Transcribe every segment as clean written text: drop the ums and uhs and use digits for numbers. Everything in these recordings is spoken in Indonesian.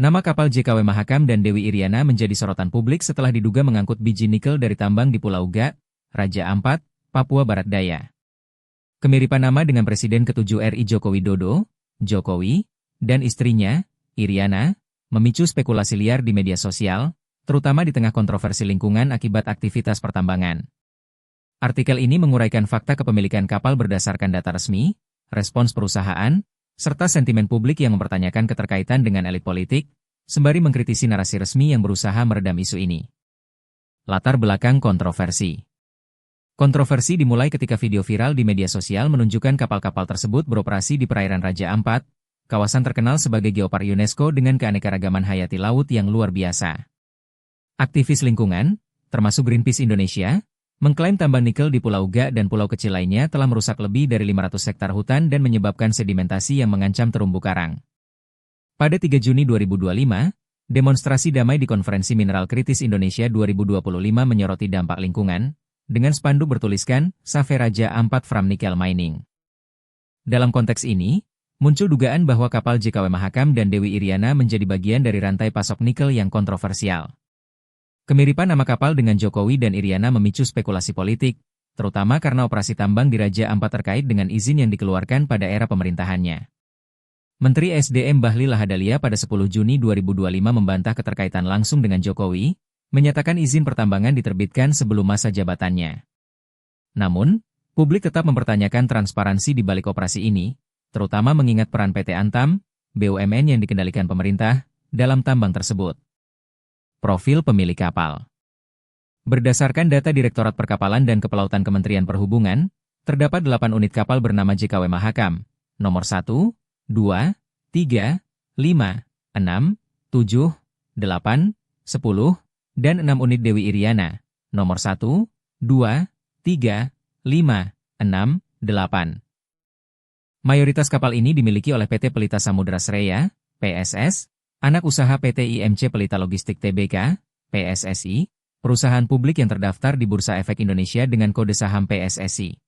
Nama kapal JKW Mahakam dan Dewi Iriana menjadi sorotan publik setelah diduga mengangkut biji nikel dari tambang di Pulau Ga, Raja Ampat, Papua Barat Daya. Kemiripan nama dengan Presiden ke-7 RI Joko Widodo, Jokowi, dan istrinya, Iriana, memicu spekulasi liar di media sosial, terutama di tengah kontroversi lingkungan akibat aktivitas pertambangan. Artikel ini menguraikan fakta kepemilikan kapal berdasarkan data resmi, respons perusahaan, serta sentimen publik yang mempertanyakan keterkaitan dengan elit politik, sembari mengkritisi narasi resmi yang berusaha meredam isu ini. Latar belakang kontroversi. Kontroversi dimulai ketika video viral di media sosial menunjukkan kapal-kapal tersebut beroperasi di perairan Raja Ampat, kawasan terkenal sebagai geopark UNESCO dengan keanekaragaman hayati laut yang luar biasa. Aktivis lingkungan, termasuk Greenpeace Indonesia, mengklaim tambang nikel di Pulau Ga dan pulau kecil lainnya telah merusak lebih dari 500 hektar hutan dan menyebabkan sedimentasi yang mengancam terumbu karang. Pada 3 Juni 2025, demonstrasi damai di Konferensi Mineral Kritis Indonesia 2025 menyoroti dampak lingkungan, dengan spanduk bertuliskan, Save Raja Ampat from Nickel Mining. Dalam konteks ini, muncul dugaan bahwa kapal JKW Mahakam dan Dewi Iriana menjadi bagian dari rantai pasok nikel yang kontroversial. Kemiripan nama kapal dengan Jokowi dan Iriana memicu spekulasi politik, terutama karena operasi tambang di Raja Ampat terkait dengan izin yang dikeluarkan pada era pemerintahannya. Menteri SDM Bahlil Lahadalia pada 10 Juni 2025 membantah keterkaitan langsung dengan Jokowi, menyatakan izin pertambangan diterbitkan sebelum masa jabatannya. Namun, publik tetap mempertanyakan transparansi di balik operasi ini, terutama mengingat peran PT Antam, BUMN yang dikendalikan pemerintah, dalam tambang tersebut. Profil pemilik kapal. Berdasarkan data Direktorat Perkapalan dan Kepelautan Kementerian Perhubungan, terdapat 8 unit kapal bernama JKW Mahakam, nomor 1, 2, 3, 5, 6, 7, 8, 10, dan 6 unit Dewi Iriana, nomor 1, 2, 3, 5, 6, 8. Mayoritas kapal ini dimiliki oleh PT Pelita Samudra Sreya, PSS, anak usaha PT IMC Pelita Logistik Tbk, PSSI, perusahaan publik yang terdaftar di Bursa Efek Indonesia dengan kode saham PSSI.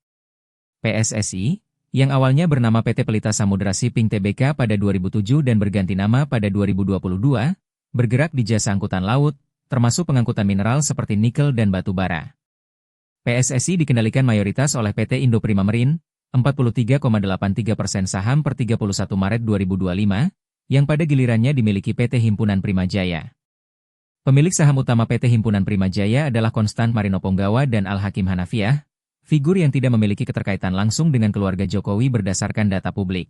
PSSI, yang awalnya bernama PT Pelita Samudra Shipping Tbk pada 2007 dan berganti nama pada 2022, bergerak di jasa angkutan laut, termasuk pengangkutan mineral seperti nikel dan batu bara. PSSI dikendalikan mayoritas oleh PT Indo Prima Marine, 43,83% saham per 31 Maret 2025, yang pada gilirannya dimiliki PT Himpunan Primajaya. Pemilik saham utama PT Himpunan Primajaya adalah Konstan Marino Ponggawa dan Al-Hakim Hanafiah, figur yang tidak memiliki keterkaitan langsung dengan keluarga Jokowi berdasarkan data publik.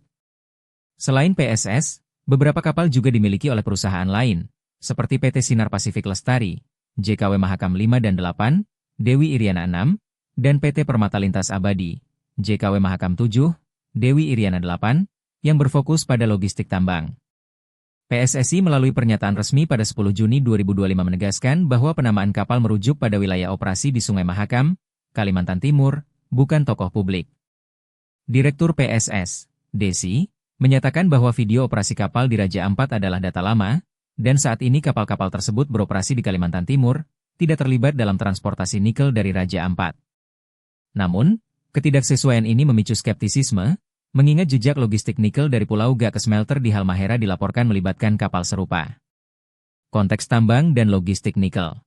Selain PSS, beberapa kapal juga dimiliki oleh perusahaan lain, seperti PT Sinar Pasifik Lestari, JKW Mahakam 5 dan 8, Dewi Iriana 6, dan PT Permata Lintas Abadi, JKW Mahakam 7, Dewi Iriana 8, yang berfokus pada logistik tambang. PSSI melalui pernyataan resmi pada 10 Juni 2025 menegaskan bahwa penamaan kapal merujuk pada wilayah operasi di Sungai Mahakam, Kalimantan Timur, bukan tokoh publik. Direktur PSS, Desi, menyatakan bahwa video operasi kapal di Raja Ampat adalah data lama, dan saat ini kapal-kapal tersebut beroperasi di Kalimantan Timur, tidak terlibat dalam transportasi nikel dari Raja Ampat. Namun, ketidaksesuaian ini memicu skeptisisme, mengingat jejak logistik nikel dari Pulau Ga ke smelter di Halmahera dilaporkan melibatkan kapal serupa. Konteks tambang dan logistik nikel.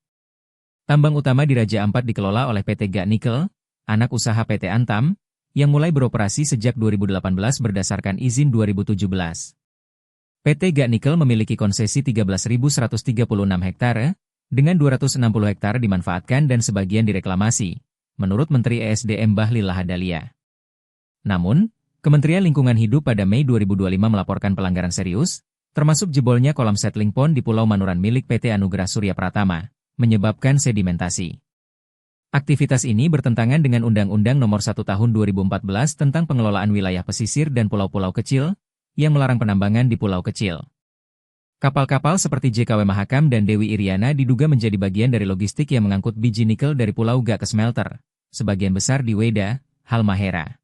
Tambang utama di Raja Ampat dikelola oleh PT Ga Nikel, anak usaha PT Antam, yang mulai beroperasi sejak 2018 berdasarkan izin 2017. PT Ga Nikel memiliki konsesi 13.136 hektare, dengan 260 hektare dimanfaatkan dan sebagian direklamasi, menurut Menteri ESDM Bahlil Lahadalia. Namun, Kementerian Lingkungan Hidup pada Mei 2025 melaporkan pelanggaran serius, termasuk jebolnya kolam settling pond di Pulau Manuran milik PT Anugerah Surya Pratama, menyebabkan sedimentasi. Aktivitas ini bertentangan dengan Undang-Undang Nomor 1 Tahun 2014 tentang pengelolaan wilayah pesisir dan pulau-pulau kecil, yang melarang penambangan di pulau kecil. Kapal-kapal seperti JKW Mahakam dan Dewi Iriana diduga menjadi bagian dari logistik yang mengangkut biji nikel dari Pulau Ga ke smelter, sebagian besar di Weda, Halmahera.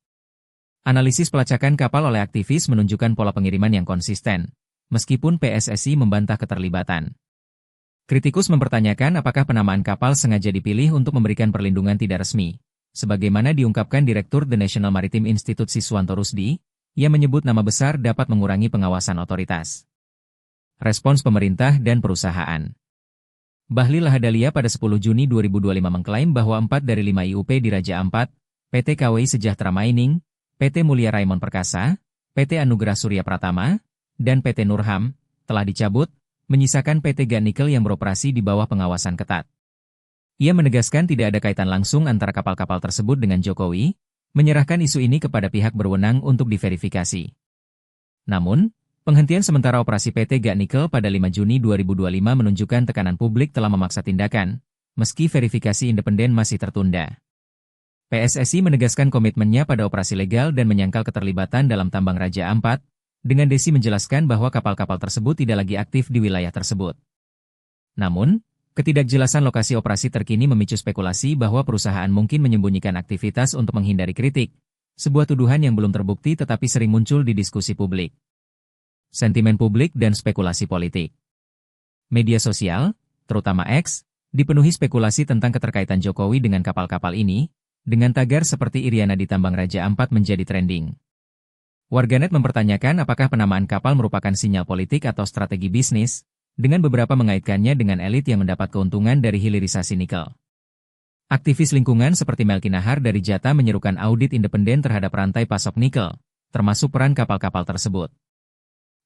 Analisis pelacakan kapal oleh aktivis menunjukkan pola pengiriman yang konsisten, meskipun PSSI membantah keterlibatan. Kritikus mempertanyakan apakah penamaan kapal sengaja dipilih untuk memberikan perlindungan tidak resmi, sebagaimana diungkapkan Direktur The National Maritime Institute Siswanto Rusdi, yang menyebut nama besar dapat mengurangi pengawasan otoritas. Respons pemerintah dan perusahaan. Bahlil Lahadalia pada 10 Juni 2025 mengklaim bahwa 4 dari 5 IUP di Raja Ampat, PT KWI Sejahtera Mining, PT Mulia Raimon Perkasa, PT Anugerah Surya Pratama, dan PT Nurham, telah dicabut, menyisakan PT GAN Nikel yang beroperasi di bawah pengawasan ketat. Ia menegaskan tidak ada kaitan langsung antara kapal-kapal tersebut dengan Jokowi, menyerahkan isu ini kepada pihak berwenang untuk diverifikasi. Namun, penghentian sementara operasi PT GAN Nikel pada 5 Juni 2025 menunjukkan tekanan publik telah memaksa tindakan, meski verifikasi independen masih tertunda. PSSI menegaskan komitmennya pada operasi legal dan menyangkal keterlibatan dalam tambang Raja Ampat, dengan Desi menjelaskan bahwa kapal-kapal tersebut tidak lagi aktif di wilayah tersebut. Namun, ketidakjelasan lokasi operasi terkini memicu spekulasi bahwa perusahaan mungkin menyembunyikan aktivitas untuk menghindari kritik, sebuah tuduhan yang belum terbukti tetapi sering muncul di diskusi publik. Sentimen publik dan spekulasi politik. Media sosial, terutama X, dipenuhi spekulasi tentang keterkaitan Jokowi dengan kapal-kapal ini, dengan tagar seperti Iriana di Tambang Raja Ampat menjadi trending. Warganet mempertanyakan apakah penamaan kapal merupakan sinyal politik atau strategi bisnis, dengan beberapa mengaitkannya dengan elit yang mendapat keuntungan dari hilirisasi nikel. Aktivis lingkungan seperti Melki Nahar dari Jata menyerukan audit independen terhadap rantai pasok nikel, termasuk peran kapal-kapal tersebut.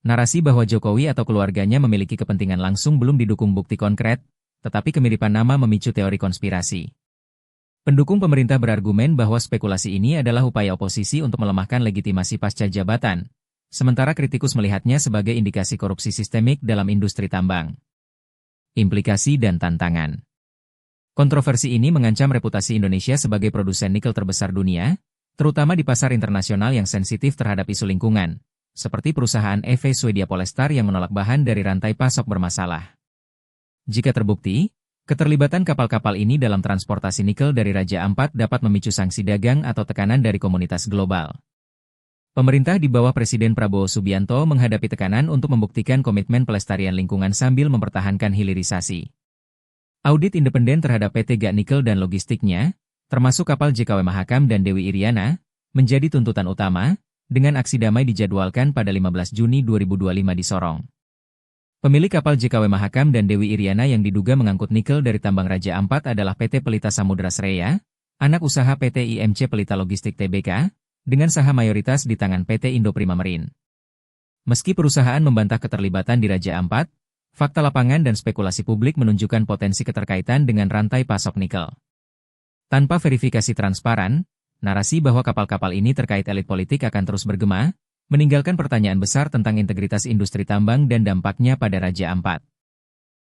Narasi bahwa Jokowi atau keluarganya memiliki kepentingan langsung belum didukung bukti konkret, tetapi kemiripan nama memicu teori konspirasi. Pendukung pemerintah berargumen bahwa spekulasi ini adalah upaya oposisi untuk melemahkan legitimasi pasca jabatan, sementara kritikus melihatnya sebagai indikasi korupsi sistemik dalam industri tambang. Implikasi dan tantangan. Kontroversi ini mengancam reputasi Indonesia sebagai produsen nikel terbesar dunia, terutama di pasar internasional yang sensitif terhadap isu lingkungan, seperti perusahaan EV Swedia Polestar yang menolak bahan dari rantai pasok bermasalah. Jika terbukti, keterlibatan kapal-kapal ini dalam transportasi nikel dari Raja Ampat dapat memicu sanksi dagang atau tekanan dari komunitas global. Pemerintah di bawah Presiden Prabowo Subianto menghadapi tekanan untuk membuktikan komitmen pelestarian lingkungan sambil mempertahankan hilirisasi. Audit independen terhadap PT GAN Nikel dan logistiknya, termasuk kapal JKW Mahakam dan Dewi Iriana, menjadi tuntutan utama, dengan aksi damai dijadwalkan pada 15 Juni 2025 di Sorong. Pemilik kapal JKW Mahakam dan Dewi Iriana yang diduga mengangkut nikel dari tambang Raja Ampat adalah PT Pelita Samudra Sreya, anak usaha PT IMC Pelita Logistik Tbk, dengan saham mayoritas di tangan PT Indo Prima Marine. Meski perusahaan membantah keterlibatan di Raja Ampat, fakta lapangan dan spekulasi publik menunjukkan potensi keterkaitan dengan rantai pasok nikel. Tanpa verifikasi transparan, narasi bahwa kapal-kapal ini terkait elit politik akan terus bergema, meninggalkan pertanyaan besar tentang integritas industri tambang dan dampaknya pada Raja Ampat.